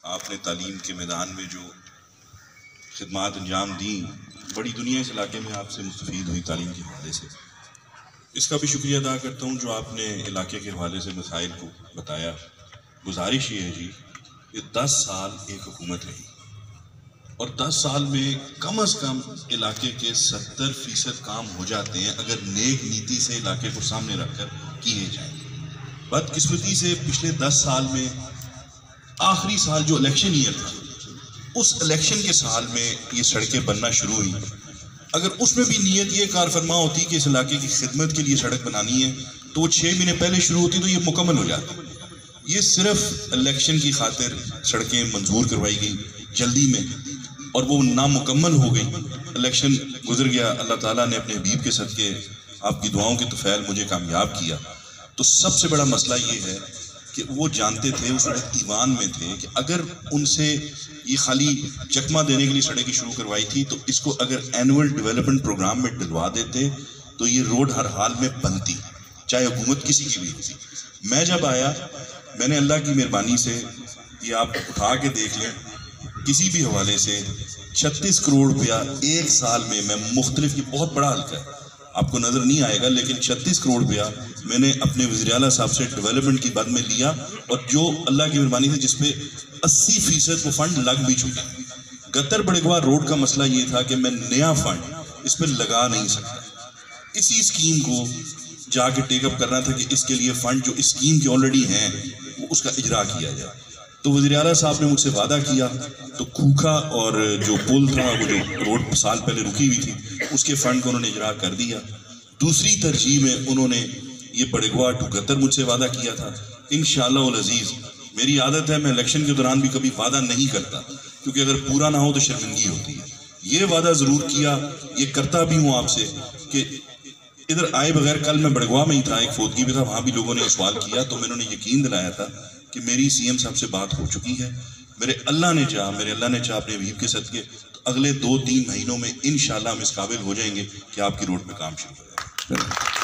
آپ نے تعلیم کے میدان میں جو خدمات انجام دیں، بڑی دنیا اس علاقے میں آپ سے مستفید ہوئی تعلیم کے حوالے سے. اس کا بھی شکریہ ادا کرتا ہوں جو آپ نے علاقے کے حوالے سے مسائل کو بتایا. گزارش یہ ہے جی کہ 10 سال ایک حکومت رہی اور 10 سال میں کم از کم علاقے کے 70% کام ہو جاتے ہیں اگر نیک نیتی سے علاقے کو سامنے رکھ کر کیے جائیں. بدقسمتی سے پچھلے 10 سال میں آخری سال جو الیکشن ایئر تھا، اس الیکشن کے سال میں یہ سڑکیں بننا شروع ہوئی. اگر اس میں بھی نیت یہ کار فرما ہوتی کہ اس علاقے کی خدمت کے لیے سڑک بنانی ہے تو وہ 6 مہینے پہلے شروع ہوتی تو یہ مکمل ہو جاتی. یہ صرف الیکشن کی خاطر سڑکیں منظور کروائی گئی جلدی میں اور وہ نامکمل ہو گئی. الیکشن گزر گیا، اللہ تعالیٰ نے اپنے حبیب کے صدقے آپ کی دعاؤں کے طفیل مجھے کامیاب کیا. تو سب سے بڑا مسئلہ یہ ہے کہ وہ جانتے تھے، اس وقت ایوان میں تھے کہ اگر ان سے یہ خالی چکمہ دینے کے لیے سڑکیں شروع کروائی تھی تو اس کو اگر اینول ڈیولپمنٹ پروگرام میں ڈلوا دیتے تو یہ روڈ ہر حال میں بنتی، چاہے حکومت کسی کی بھی ہوتی. میں جب آیا، میں نے اللہ کی مہربانی سے، یہ آپ اٹھا کے دیکھ لیں کسی بھی حوالے سے، 36 کروڑ روپیہ ایک سال میں مختلف کی، بہت بڑا حلقہ ہے آپ کو نظر نہیں آئے گا، لیکن 36 کروڑ روپیہ میں نے اپنے وزیر اعلیٰ صاحب سے ڈیولپمنٹ کی بد میں لیا اور جو اللہ کی مہربانی سے جس پہ 80% وہ فنڈ لگ بھی چکے. گتر بڑگوا روڈ کا مسئلہ یہ تھا کہ میں نیا فنڈ اس پہ لگا نہیں سکتا. اسی اسکیم کو جا کے ٹیک اپ کرنا تھا کہ اس کے لیے فنڈ جو اسکیم کے آلریڈی ہیں وہ اس کا اجرا کیا جائے. تو وزیر اعلیٰ صاحب نے مجھ سے وعدہ کیا تو کھوکھا اور جو پل تھا وہ جو روڈ سال پہلے رکی ہوئی تھی اس کے فنڈ کو انہوں نے اجرا کر دیا. دوسری ترجیح میں انہوں نے یہ بڑگوا ٹو گتر مجھ سے وعدہ کیا تھا. انشاءاللہ العزیز میری عادت ہے میں الیکشن کے دوران بھی کبھی وعدہ نہیں کرتا کیونکہ اگر پورا نہ ہو تو شرمندگی ہوتی ہے. یہ وعدہ ضرور کیا، یہ کرتا بھی ہوں آپ سے کہ ادھر آئے بغیر، کل میں بڑگوا میں ہی تھا، ایک فوتگی بھی تھا، وہاں بھی لوگوں نے سوال کیا تو میں نے یقین دلایا تھا کہ میری سی ایم صاحب سے بات ہو چکی ہے. میرے اللہ نے چاہا اپنے حبیب کے صدقے تو اگلے 2-3 مہینوں میں انشاءاللہ ہم اس قابل ہو جائیں گے کہ آپ کی روڈ پہ کام شروع ہو جائے.